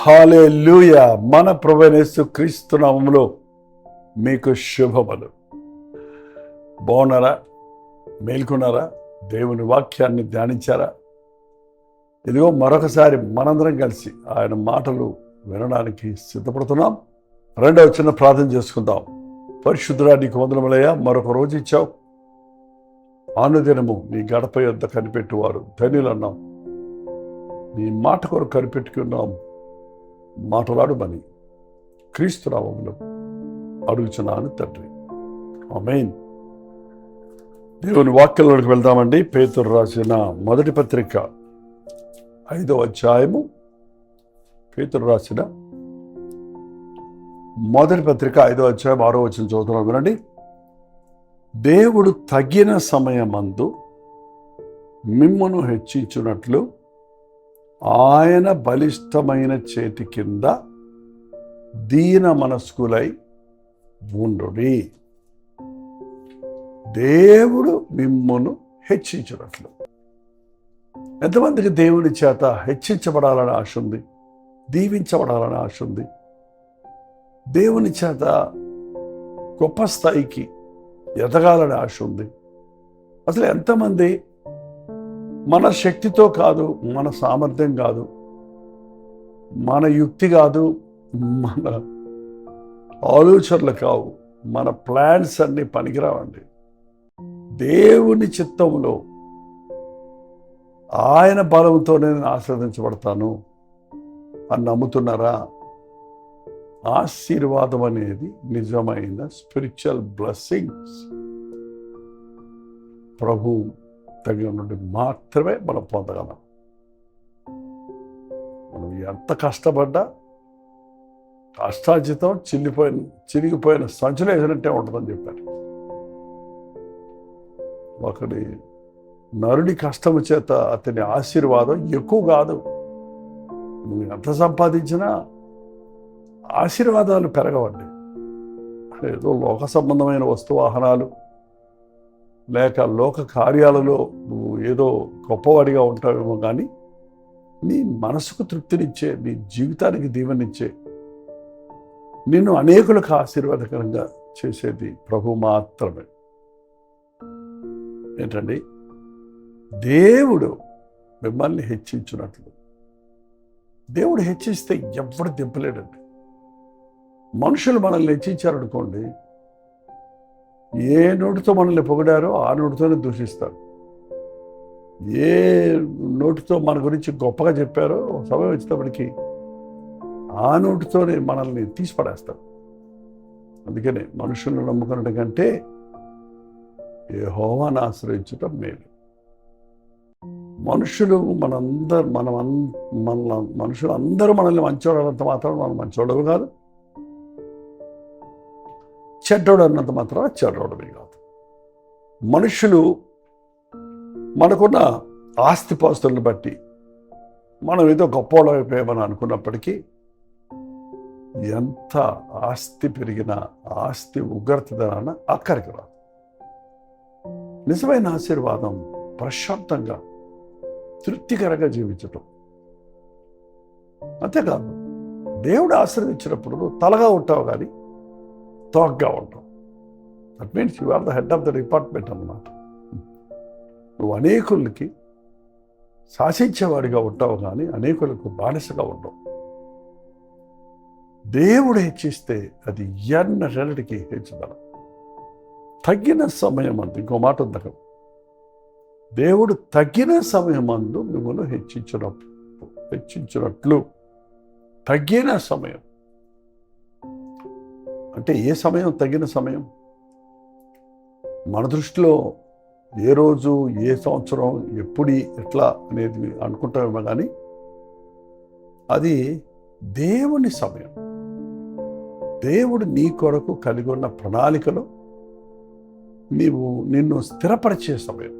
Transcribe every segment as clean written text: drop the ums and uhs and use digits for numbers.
హల్లెలూయా. మన ప్రభువైన యేసుక్రీస్తు నామములో మీకు శుభములు. బాగున్నారా? మేల్కొన్నారా? దేవుని వాక్యాన్ని ధ్యానించారా? ఇదిగో మరొకసారి మనందరం కలిసి ఆయన మాటలు వినడానికి సిద్ధపడుతున్నాం. రెండవ చిన్న ప్రార్థన చేసుకుందాం. పరిశుద్ధుడా, నీకు వందనములయ్యా, మరొక రోజు ఇచ్చావు. అనుదినము నీ గడప యొద్ద కనిపెట్టువారు ధన్యులన్నాం. నీ మాట కొరకు కనిపెట్టుకున్నాం. మాట్లాడమని క్రీస్తు నామములో అడుగుచున్నాను తండ్రి, ఆమేన్. దేవుని వాక్యంలోకి వెళ్దామండి. పేతురు రాసిన మొదటి పత్రిక 5వ అధ్యాయము. పేతురు రాసిన మొదటి పత్రిక 5వ అధ్యాయం 6వ వచనం చదువుతున్నాం వినండి. దేవుడు తగిన సమయమందు మిమ్మును హెచ్చించున్నట్లు ఆయన బలిష్టమైన చేతి కింద దీన మనస్కులై ఉండుడి. దేవుడు మిమ్మును హెచ్చించినట్లు. ఎంతమందికి దేవుని చేత హెచ్చించబడాలని ఆశ ఉంది? దీవించబడాలని ఆశ ఉంది? దేవుని చేత గొప్ప స్థాయికి ఎదగాలని ఆశ ఉంది? అసలు ఎంతమంది మన శక్తితో కాదు, మన సామర్థ్యం కాదు, మన యుక్తి కాదు, మన ఆలోచనలు కావు, మన ప్లాన్స్ అన్నీ పనికిరావండి. దేవుని చిత్తంలో ఆయన బలంతో నేను ఆశీర్వదించబడతాను అని నమ్ముతున్నారా? ఆశీర్వాదం అనేది నిజమైన స్పిరిచువల్ బ్లెస్సింగ్స్ ప్రభు దగ్గర నుండి మాత్రమే మనం పొందగలం. మనం ఎంత కష్టపడ్డా కష్టార్జితం చిరిగిపోయిన సంచులు వేసినట్టే ఉంటుందని చెప్పారు. ఒకటి నరుడి కష్టము చేత అతని ఆశీర్వాదం ఎక్కువ కాదు. నువ్వు ఎంత సంపాదించినా ఆశీర్వాదాలు పెరగవండి. ఏదో లోక సంబంధమైన వస్తువాహనాలు లేక లోక కార్యాలలో నువ్వు ఏదో గొప్పవాడిగా ఉంటావేమో, కానీ నీ మనసుకు తృప్తినిచ్చే, నీ జీవితానికి దీవెనిచ్చే, నిన్ను అనేకులకు ఆశీర్వాదకరంగా చేసేది ప్రభు మాత్రమే. ఏంటండి? దేవుడు మిమ్మల్ని హెచ్చించినట్లు. దేవుడు హెచ్చిస్తే ఎవడు దింపలేడండి. మనుషులు మనల్ని హెచ్చించారనుకోండి, ఏ నోటితో మనల్ని పొగిడారో ఆ నోటితోనే దూషిస్తారు. ఏ నోటితో మన గురించి గొప్పగా చెప్పారో సమయం వచ్చేటప్పటికి ఆ నోటితోనే మనల్ని తీసిపడేస్తారు. అందుకనే మనుషులను నమ్ముకున్నట్టు కంటే యెహోవాను ఆశ్రయించటం మేలు. మనుషులు మనుషులు అందరూ మనల్ని మంచోడన్నంత మాత్రం మనం మంచోడవు కాదు, చెడ్డోడు అన్నంత మాత్రం చెడ్డోడమే కాదు. మనుషులు మనకున్న ఆస్తిపాస్తులను బట్టి మనం ఏదో గొప్పవాళ్ళం అయిపోయామని అనుకున్నప్పటికీ, ఎంత ఆస్తి పెరిగినా ఆస్తి ఉగ్రతదనాన అక్కడికి రాదు. నిజమైన ఆశీర్వాదం ప్రశాంతంగా తృప్తికరంగా జీవించటం. అంతేకాదు, దేవుడు ఆశీర్వదించినప్పుడు నువ్వు తలగా ఉంటావు కానీ తోగ్గా ఉంటావు. That means you are the head of the department అన్నమాట. నువ్వు అనేకులకి శాసించేవాడిగా ఉంటావు కానీ అనేకులకు బానిసగా ఉండవు. దేవుడు హెచ్చిస్తే అది ఎన్నటికి హెచ్చుదల. తగిన సమయం అందు, ఇంకో మాట ఉంది అక్కడ, దేవుడు తగిన సమయం అందు మిమ్మల్ని హెచ్చించినట్లు. తగిన సమయం అంటే ఏ సమయం? తగిన సమయం మన దృష్టిలో ఏ రోజు, ఏ సంవత్సరం, ఎప్పుడు, ఎట్లా అనేది అనుకుంటామేమో, కానీ అది దేవుని సమయం. దేవుడు నీ కొరకు కలిగి ఉన్న ప్రణాళికలో నిన్ను స్థిరపరిచే సమయం.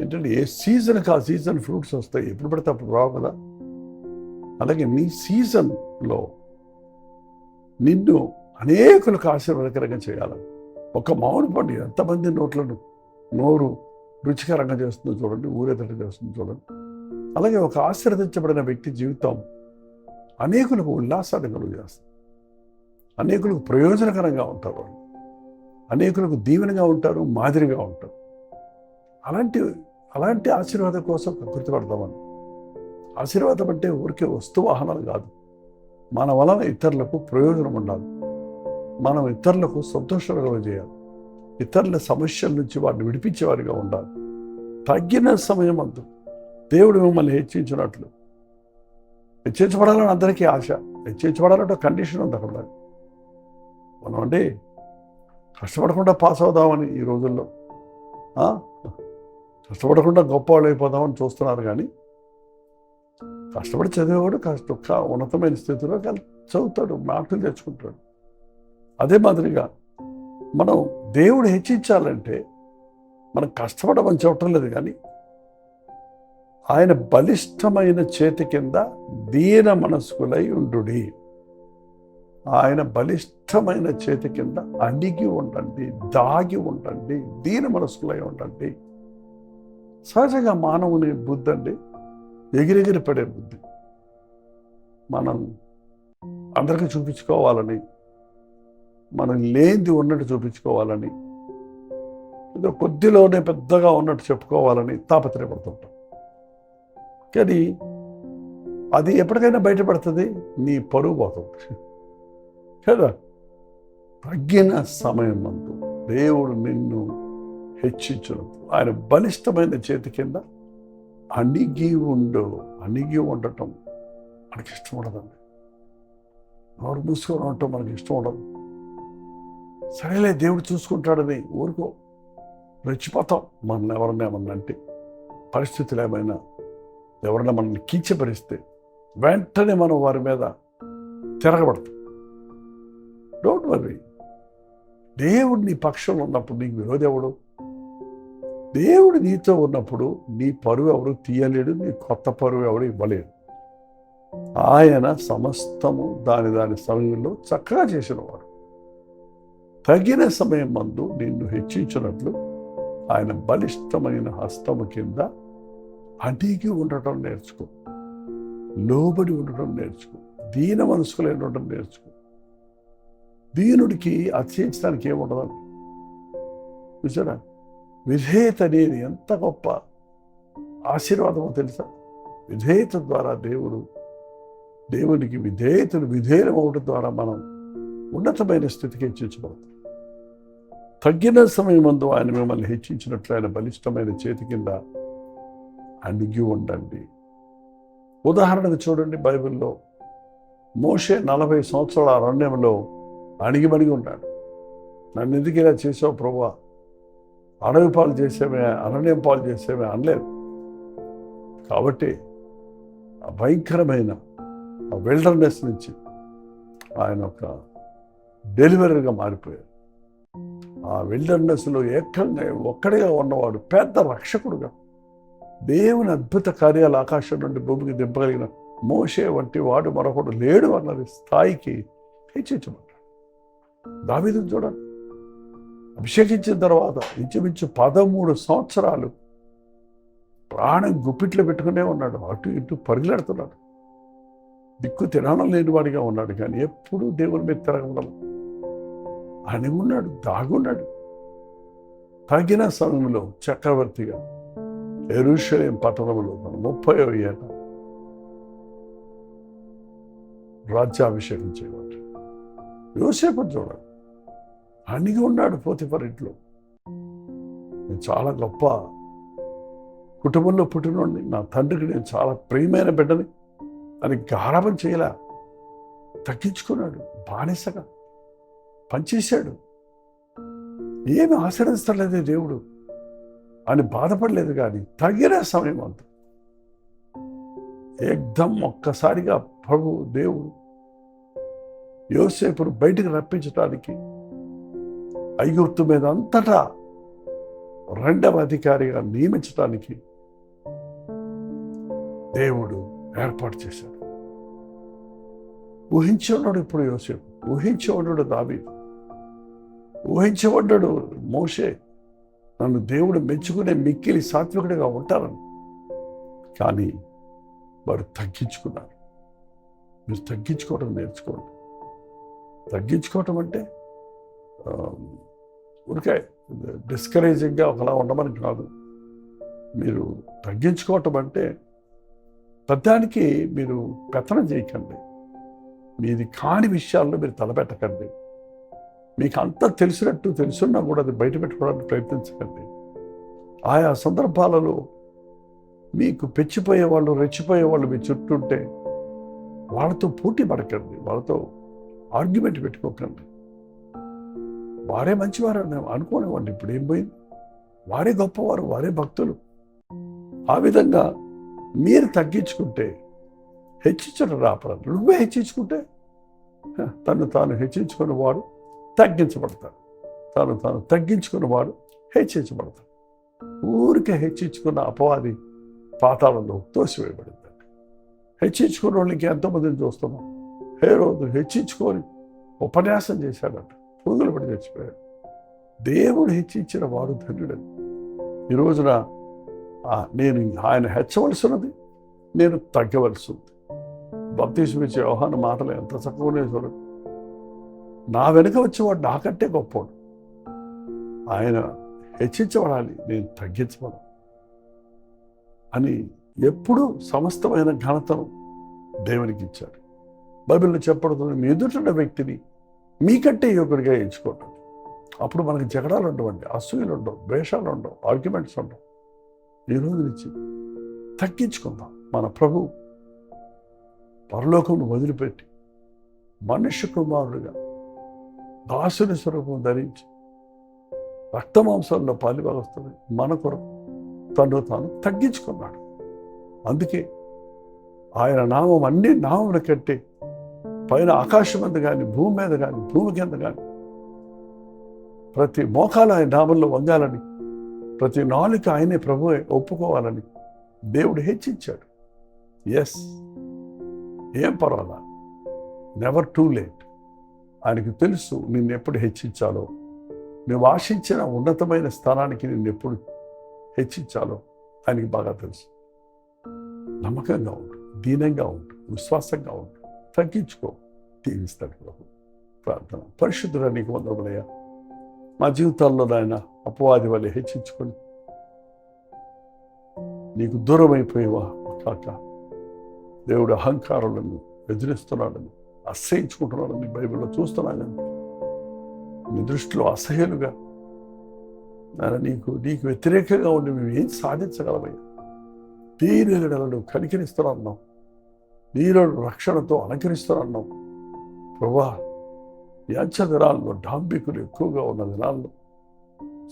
ఏంటంటే ఏ సీజన్కి ఆ సీజన్ ఫ్రూట్స్ వస్తాయి, ఎప్పుడు పడితే అప్పుడు రావు కదా. అలాగే నీ సీజన్లో నిన్ను అనేకులకు ఆశీర్వాదకరంగా చేయాలని ఒక మామిడి పండు ఎంతమంది నోరు రుచికరంగా చేస్తుందో చూడండి, ఊరేదట చేస్తుందో చూడండి. అలాగే ఒక ఆశీర్వదించబడిన వ్యక్తి జీవితం అనేకులకు ఉల్లాసాన్ని కలుగు చేస్తారు, అనేకులకు ప్రయోజనకరంగా ఉంటారు, వాళ్ళు అనేకులకు దీవెనగా ఉంటారు, మాదిరిగా ఉంటారు. అలాంటి ఆశీర్వాదం కోసం గుర్తుపడతామని. ఆశీర్వాదం అంటే ఊరికే వస్తు వాహనాలు కాదు. మన వలన ఇతరులకు ప్రయోజనం ఉండాలి, మనం ఇతరులకు సంతోషంగా చేయాలి, ఇతరుల సమస్యల నుంచి వారిని విడిపించేవారిగా ఉండాలి. తగ్గిన సమయం అందు దేవుడు మిమ్మల్ని హెచ్చించినట్లు, హెచ్చించబడాలని అందరికీ ఆశ, హెచ్చించబడాలంటే కండిషన్ ఉంది అక్కడ. మనం అంటే కష్టపడకుండా పాస్ అవుదామని ఈ రోజుల్లో, కష్టపడకుండా గొప్పవాళ్ళు అయిపోదామని చూస్తున్నారు. కానీ కష్టపడి చదివేవాడు ఉన్నతమైన స్థితిలో చదువుతాడు, మార్కులు తెచ్చుకుంటాడు. అదే మాదిరిగా మనం దేవుడు హెచ్చించాలంటే మనం కష్టపడమని చెప్పటం లేదు, కానీ ఆయన బలిష్టమైన చేతి కింద దీన మనస్కులై ఉండుడి. ఆయన బలిష్టమైన చేతి కింద అణిగి ఉండండి, దాగి ఉండండి, దీన మనస్కులై ఉండండి. సహజంగా మానవుని బుద్ధి అండి ఎగిరెగిరి పడే బుద్ధి. మనం అందరికీ చూపించుకోవాలని, మనం లేనిది ఉన్నట్టు చూపించుకోవాలని, ఏదో కొద్దిలోనే పెద్దగా ఉన్నట్టు చెప్పుకోవాలని తాపత్రయపడుతుంటాం. కానీ అది ఎప్పటికైనా బయటపడుతుంది, నీ పరువు పోతుంది కదా. తగ్గిన సమయం అందు దేవుడు నిన్ను హెచ్చించినప్పుడు ఆయన బలిష్టమైన చేతి కింద అణిగి ఉండటం మనకి ఇష్టం ఉండదండి. నోరు మూసుకొని ఉండటం మనకి ఇష్టం ఉండదు. సరేలే దేవుడు చూసుకుంటాడని ఊరుకో, రెచ్చిపోతాం. మనల్ని ఎవరన్నా ఏమన్నా అంటే, పరిస్థితులు ఏమైనా ఎవరైనా మనల్ని కించపరిస్తే వెంటనే మనం వారి మీద తిరగబడతాం. Don't worry. దేవుడు నీ పక్షంలో ఉన్నప్పుడు నీకు విరోధి ఎవడు? దేవుడు నీతో ఉన్నప్పుడు నీ పరువు ఎవరు తీయలేడు, నీ కొత్త పరువు ఎవడు ఇవ్వలేడు. ఆయన సమస్తము దాని సమయంలో చక్కగా చేసినవాడు. తగిన సమయం మందు నిన్ను హెచ్చించినట్లు ఆయన బలిష్టమైన హస్తము కింద అణిగి ఉండటం నేర్చుకో, లోబడి ఉండటం నేర్చుకో, దీన మనసుకులై ఉండటం నేర్చుకో. దీనుడికి అతిశయించడానికి ఏముండదండి. చూసారా, విధేయత అనేది ఎంత గొప్ప ఆశీర్వాదమో తెలుసా? విధేయత ద్వారా దేవునికి విధేయులం అవడం ద్వారా మనం ఉన్నతమైన స్థితికి హెచ్చించబడతాం. తగ్గిన సమయం మందు ఆయన మిమ్మల్ని హెచ్చించినట్లు ఆయన బలిష్టమైన చేతి కింద అణిగి ఉండండి. ఉదాహరణకు చూడండి, బైబిల్లో మోషే 40 సంవత్సరాల అరణ్యంలో అణిగిమణిగి ఉన్నాడు. నన్ను ఎందుకు ఇలా చేసావు ప్రభువా, అడవి పాలు చేసేవే, అరణ్యం పాలు చేసేవే అనలేదు. కాబట్టి ఆ భయంకరమైన ఆ విల్డర్నెస్ నుంచి ఆయన ఒక డెలివరీగా మారిపోయారు. ఆ విల్డర్నెస్లో ఏకంగా ఒక్కడిగా ఉన్నవాడు పెద్ద రక్షకుడుగా, దేవుని అద్భుత కార్యాలు ఆకాశం నుండి భూమికి దింపగలిగిన మోషే వంటి వాడు మరొకడు లేడు అన్నది స్థాయికి హెచ్చించబడ్డాడు. దావీదును చూడండి, అభిషేకించిన తర్వాత ఇంచుమించు 13 సంవత్సరాలు ప్రాణం గుప్పిట్లో పెట్టుకునే ఉన్నాడు. అటు ఇటు పరిగెడుతున్నాడు, దిక్కు తిరణం లేనివాడిగా ఉన్నాడు. కానీ ఎప్పుడూ దేవుని మీద తిరగడం అణిగున్నాడు, దాగున్నాడు. తగిన సమయంలో చక్రవర్తిగా యెరూషలేము పట్టణంలో 30వ ఏట రాజ్యాభిషేకం చేయబడ్డాడు. యోసేపు చూడాలి, అణిగి ఉన్నాడు పోతిఫర్ ఇంట్లో. నేను చాలా గొప్ప కుటుంబంలో పుట్టినోడిని, నా తండ్రికి నేను చాలా ప్రియమైన బిడ్డని అని గారాబం చేయలే. తగ్గించుకున్నాడు, బానిసగా పనిచేశాడు. ఏమి ఆశ్రయిస్తలేదే దేవుడు అని బాధపడలేదు. కానీ తగిన సమయం అంత ఏకదం ఒక్కసారిగా దేవుడు యోసేపును బయటికి రప్పించడానికి ఐగుప్తు మీద అంతటా 2వ అధికారిగా నియమించడానికి దేవుడు ఏర్పాటు చేశాడు. ఊహించేవాడు ఇప్పుడు యోసేపు, ఊహించేవాడు దావీదు, ఊహించేవాడు మోషే. నన్ను దేవుడు మెచ్చుకునే మిక్కిలి సాత్వికుడిగా ఉంటారని. కానీ వారు తగ్గించుకున్నారు. మీరు తగ్గించుకోవడం నేర్చుకోండి. తగ్గించుకోవటం అంటే ఊరికే డిస్కరేజింగ్గా ఒకలా ఉండమని కాదు. మీరు తగ్గించుకోవటం అంటే పెద్దానికి మీరు పెత్తనం చేయకండి. మీది కాని విషయాల్లో మీరు తలపెట్టకండి. మీకు అంతా తెలిసినట్టు తెలుసున్నా కూడా అది బయట పెట్టుకోవడానికి ప్రయత్నించకండి. ఆయా సందర్భాలలో మీకు పెచ్చిపోయేవాళ్ళు, రెచ్చిపోయేవాళ్ళు మీ చుట్టూ ఉంటే వాళ్ళతో పోటీ పడకండి, వాళ్ళతో ఆర్గ్యుమెంట్ పెట్టుకోకండి. వారే మంచివారని అనుకోనివ్వండి. ఇప్పుడు ఏం పోయింది? వారే గొప్పవారు, వారే భక్తులు. ఆ విధంగా మీరు తగ్గించుకుంటే హెచ్చించడం రాపడదు. నువ్వే హెచ్చించుకుంటే తను తాను హెచ్చించుకున్న వాడు తగ్గించబడతాడు. తాను తగ్గించుకున్న వాడు హెచ్చించబడతాడు. ఊరికే హెచ్చించుకున్న అపవాది పాతాళంలో తోసివేయబడిందండి. హెచ్చించుకున్న వాళ్ళకి ఎంతోమందిని చూస్తున్నాం. హేరోదు హెచ్చించుకొని ఉపన్యాసం చేశాడంట, పురుగులు పడి చచ్చిపోయాడు. దేవుడు హెచ్చించిన వాడు ధన్యుడని. ఈ రోజున నేను ఆయన హెచ్చవలసి ఉన్నది, నేను తగ్గవలసి ఉంది. బాప్తిస్మం ఇచ్చే యోహాను మాటలు ఎంత చక్కగానే చూడండి. నా వెనుక వచ్చేవాడు నాకంటే గొప్పవాడు. ఆయన హెచ్చించబడాలి, నేను తగ్గించబడాలి అని ఎప్పుడూ సమస్తమైన ఘనతను దేవునికి ఇచ్చాడు. బైబిల్లో చెప్పబడుతుంది, మీ ఎదుటిన్న వ్యక్తిని మీకంటే యోగుడిగా ఎంచుకోవటం. అప్పుడు మనకి జగడాలు ఉండవండి, అసూయలు ఉండవు, ద్వేషాలు ఉండవు, ఆర్గ్యుమెంట్స్ ఉండవు. ఈ రోజు నుంచి తగ్గించుకుందాం. మన ప్రభు పరలోకమును వదిలిపెట్టి మనుష్య కుమారుడుగా దాసుని స్వరూపం ధరించి రక్తమాంసాల్లో పాలిభాగస్తుంది మన కొరకు తాను తగ్గించుకున్నాడు. అందుకే ఆయన నామం అన్ని నామముల కంటే పైన ఆకాశం మీద కానీ, భూమి మీద కానీ, భూమి కింద కానీ ప్రతి మోకాలు ఆయన నామంలో వంగాలని, ప్రతి నాలుక ఆయనే ప్రభువే ఒప్పుకోవాలని దేవుడు హెచ్చించాడు. ఎస్, ఏం పర్వాలా, నెవర్ టూ లేట్. ఆయనకు తెలుసు నిన్ను ఎప్పుడు హెచ్చించాలో, నువ్వు ఆశించిన ఉన్నతమైన స్థానానికి నిన్ను ఎప్పుడు హెచ్చించాలో ఆయనకి బాగా తెలుసు. నమ్మకంగా ఉండు, దీనంగా ఉండు, విశ్వాసంగా ఉండు, తగ్గించుకో, దీవిస్తాడు ప్రభు. ప్రార్థన. పరిశుద్ధుడా నీకు వందనములయ్యా. మా జీవితాల్లో నాయన అపవాది వల్ల హెచ్చించుకొని నీకు దూరం అయిపోయేవా కాక దేవుడు అహంకారాలను ఎదిరిస్తున్నాడని, అసహించుకుంటున్నాడని బైబిల్లో చూస్తున్నాడని, నీ దృష్టిలో అసహ్యులుగా నీకు వ్యతిరేకంగా ఉండి మేము ఏం సాధించగలమయ్యా? దీనిలను కనికరిస్తున్నాం, నీలో రక్షణతో అలంకరిస్తున్నాం ప్రభా. ఈ అంచె దినాల్లో డాంబికులు ఎక్కువగా ఉన్న దినాల్లో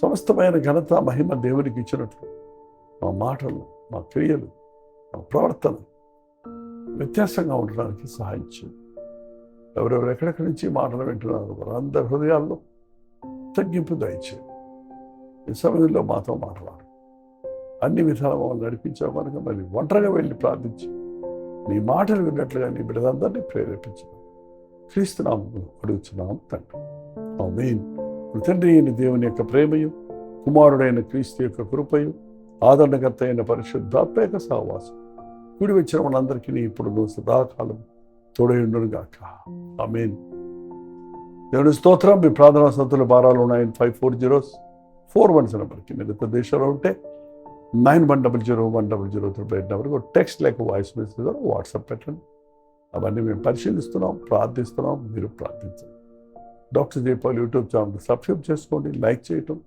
సమస్తమైన ఘనత మహిమ దేవునికి ఇచ్చినట్లు మా మాటలు, మా క్రియలు, మా ప్రవర్తన వ్యత్యాసంగా ఉండడానికి సహాయం చేయండి. ఎవరెవరు ఎక్కడెక్కడి నుంచి మాటలు వింటున్నారు వారందరి హృదయాల్లో తగ్గింపు దయచేయండి. ఈ సమయంలో మాతో మాట్లాడు. అన్ని విధాలు మమ్మల్ని నడిపించావు కనుక మరి ఒంటరిగా వెళ్ళి ప్రార్థించి నీ మాటలు విన్నట్లుగా నీ బిడ్డలందరినీ ప్రేరేపించడం క్రీస్తు నామములో అడుగుచున్నాం తండ్రి. ఆమేన్. తండ్రి అయిన దేవుని యొక్క ప్రేమయు, కుమారుడైన క్రీస్తు యొక్క కృపయు, ఆదరణకర్త అయిన పరిశుద్ధాత్మ యొక్క సహవాసం కూడి వచ్చిన మనందరికీ ఇప్పుడు సదాకాలం తోడైండును గాక. ఆమేన్. దేవుని స్తోత్రం. మీ ప్రార్థనా సంతుల భారాలు 954041 నెంబర్కి మీరు ఇతర దేశంలో ఉంటే 91001008 నెంబర్కి టెక్స్ట్ లేక వాయిస్ మెసేజ్ ద్వారా వాట్సాప్ పెట్టండి. అవన్నీ మేము పరిశీలిస్తున్నాం, ప్రార్థిస్తున్నాం. మీరు ప్రార్థించండి. Doctor Jaipal YouTube channel subscribe చేసుకోండి, లైక్ చేయటం,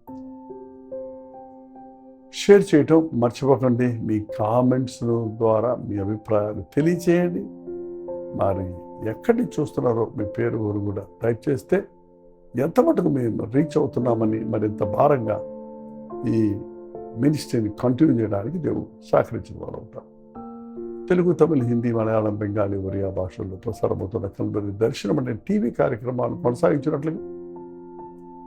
షేర్ చేయటం మర్చిపోకండి. మీ కామెంట్స్ ద్వారా మీ అభిప్రాయాలు తెలియచేయండి. మరి ఎక్కడి నుంచి చూస్తున్నారో మీ పేరు ఊరు కూడా టైప్ చేస్తే ఎంత మటుకు మేము రీచ్ అవుతున్నామని, మరింత భారంగా ఈ మినిస్ట్రీని కంటిన్యూ చేయడానికి దేవుడు సహకరించిన వారు ఉంటారు. తెలుగు, తమిళ, హిందీ, మలయాళం, బెంగాలీ, ఒరియా భాషల్లో ప్రసారమవుతున్న కల్వరి దర్శనం అనే టీవీ కార్యక్రమాలు కొనసాగించినట్లుగా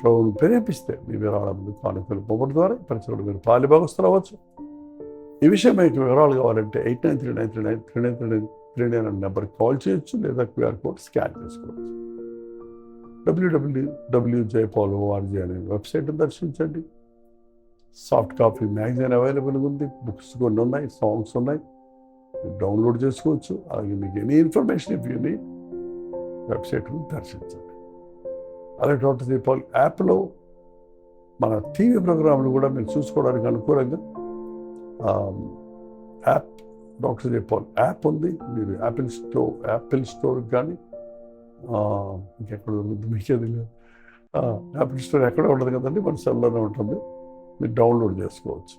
ప్రభువును ప్రేరేపిస్తే మీ విరాళాలను కానుకలు పొగడు ద్వారా పరిచయం మీరు పాలిభాగస్తులవచ్చు. ఈ విషయం మీకు వివరాలు కావాలంటే 8939393939 అనే నెంబర్కి కాల్ చేయొచ్చు, లేదా క్యూఆర్ కోడ్ స్కాన్ చేసుకోవచ్చు. www.jaypaul.org అనే వెబ్సైట్ను దర్శించండి. సాఫ్ట్ కాపీ మ్యాగజైన్ అవైలబుల్గా ఉంది. బుక్స్ కొన్ని ఉన్నాయి, సాంగ్స్ ఉన్నాయి. డౌన్లోడ్ చేసుకోవచ్చు. అలాగే మీకు any information if you need వెబ్సైట్ను దర్శించండి. అలాగే డాక్టర్ దీపాల్ యాప్లో మన టీవీ ప్రోగ్రాంలు కూడా మీరు చూసుకోవడానికి అనుకూలంగా యాప్ డాక్టర్ దీపాల్ యాప్ ఉంది. మీరు యాపిల్ స్టోర్కి కానీ ఇంకెక్కడ ఉంది మీకేది యాపిల్ స్టోర్ ఎక్కడ ఉండదు కదండి, మన సెల్లోనే ఉంటుంది, మీరు డౌన్లోడ్ చేసుకోవచ్చు.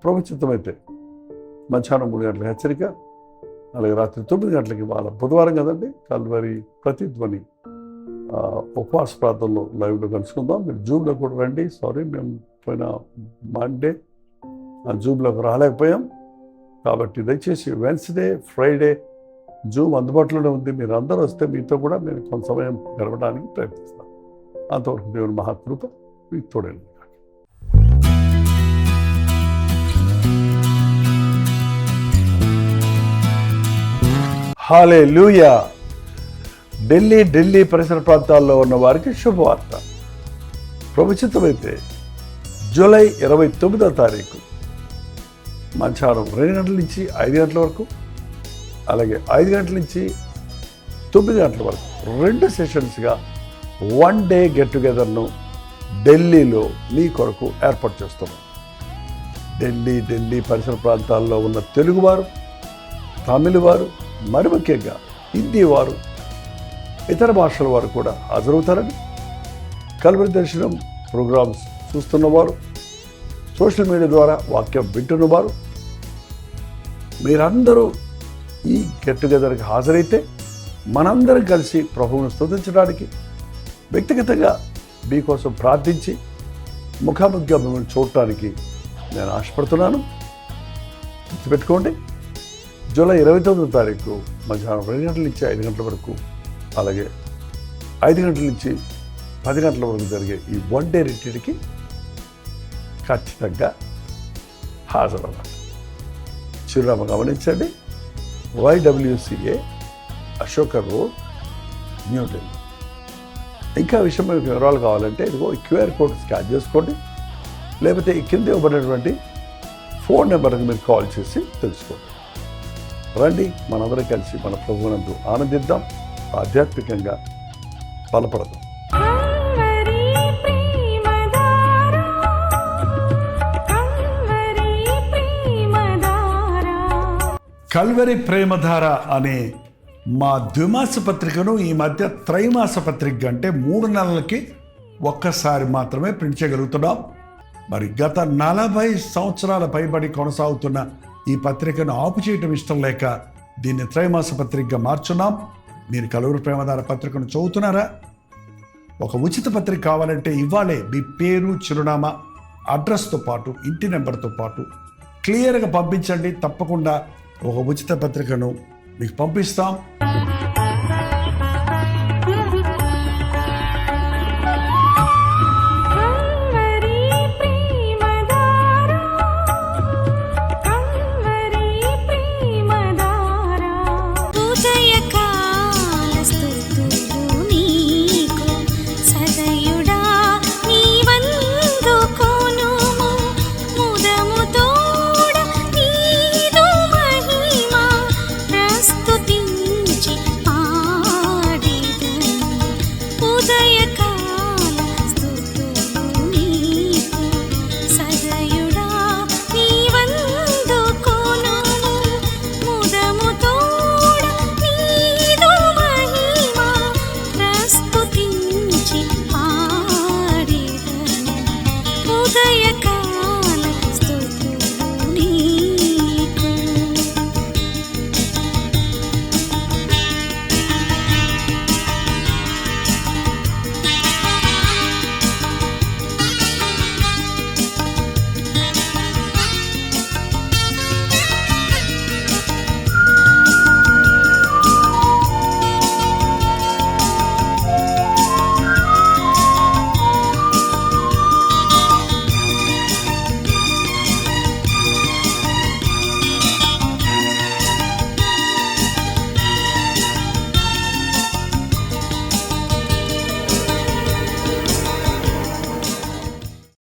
ప్రవచితమైతే మధ్యాహ్నం 3 గంటల హెచ్చరిక, అలాగే రాత్రి 9 గంటలకి వాళ్ళ బుధవారం కదండి కల్వరి ప్రతిధ్వని ఉపవాస ప్రాంతంలో లైవ్లో కలుసుకుందాం. మీరు జూమ్లో కూడా రండి. సారీ, మేము పోయిన మండే జూమ్లోకి రాలేకపోయాం. కాబట్టి దయచేసి వెన్స్డే, ఫ్రైడే జూమ్ అందుబాటులోనే ఉంది. మీరు అందరూ వస్తే మీతో కూడా నేను కొంత సమయం గడపడానికి ప్రయత్నిస్తాను. అంతవరకు దేవుని మహాకృప మీకు తోడైంది. హల్లెలూయా. ఢిల్లీ పరిసర ప్రాంతాల్లో ఉన్న వారికి శుభవార్త. ప్రవచితమైతే జూలై 29వ తారీఖు మధ్యాహ్నం 2 గంటల నుంచి 5 గంటల వరకు, అలాగే 5 గంటల నుంచి 9 గంటల వరకు 2 సెషన్స్గా 1 డే గెట్ టుగెదర్ను ఢిల్లీలో మీ కొరకు ఏర్పాటు చేస్తున్నాం. ఢిల్లీ పరిసర ప్రాంతాల్లో ఉన్న తెలుగువారు, తమిళ వారు, మరి ముఖ్యంగా హిందీ వారు, ఇతర భాషల వారు కూడా హాజరవుతారని, కల్వరి దర్శనం ప్రోగ్రామ్స్ చూస్తున్నవారు, సోషల్ మీడియా ద్వారా వాక్యం వింటున్నవారు, మీరందరూ ఈ గెట్ టుగెదర్కి హాజరైతే మనందరం కలిసి ప్రభువును స్తుతించడానికి, వ్యక్తిగతంగా మీకోసం ప్రార్థించి ముఖాముఖిగా మిమ్మల్ని చూడటానికి నేను ఆశపడుతున్నాను. గుర్తుపెట్టుకోండి, జూలై 29వ తారీఖు మధ్యాహ్నం 2 గంటల నుంచి 5 గంటల వరకు, అలాగే 5 గంటల నుంచి 10 గంటల వరకు జరిగే ఈ 1 డే రిట్రీట్కి ఖచ్చితంగా హాజరవ్వాలి. చిరునామా గమనించండి, YWCA అశోక రోడ్, న్యూఢిల్లీ. ఇంకా విషయం మీకు వివరాలు కావాలంటే ఇదిగో ఈ QR కోడ్ స్కాన్ చేసుకోండి, లేకపోతే ఈ కింద ఇవ్వబడినటువంటి ఫోన్ నెంబర్కి మీరు కాల్ చేసి తెలుసుకోండి. రండి, మనందరం కలిసి మన ప్రభువునందు ఆనందిద్దాం, ఆధ్యాత్మికంగా బలపడదాం. కల్వరి ప్రేమధార అనే మా ద్విమాస పత్రికను ఈ మధ్య త్రైమాస పత్రిక అంటే 3 నెలలకి ఒక్కసారి మాత్రమే ప్రింట్ చేయగలుగుతున్నాం. మరి గత 40 సంవత్సరాల పైబడి కొనసాగుతున్న ఈ పత్రికను ఆపు చేయటం ఇష్టం లేక దీన్ని త్రైమాస పత్రికగా మార్చున్నాం. మీరు కల్వరి ప్రేమధార పత్రికను చదువుతున్నారా? ఒక ఉచిత పత్రిక కావాలంటే ఇవ్వాలే మీ పేరు, చిరునామా, అడ్రస్తో పాటు ఇంటి నెంబర్తో పాటు క్లియర్గా పంపించండి. తప్పకుండా ఒక ఉచిత పత్రికను మీకు పంపిస్తాం.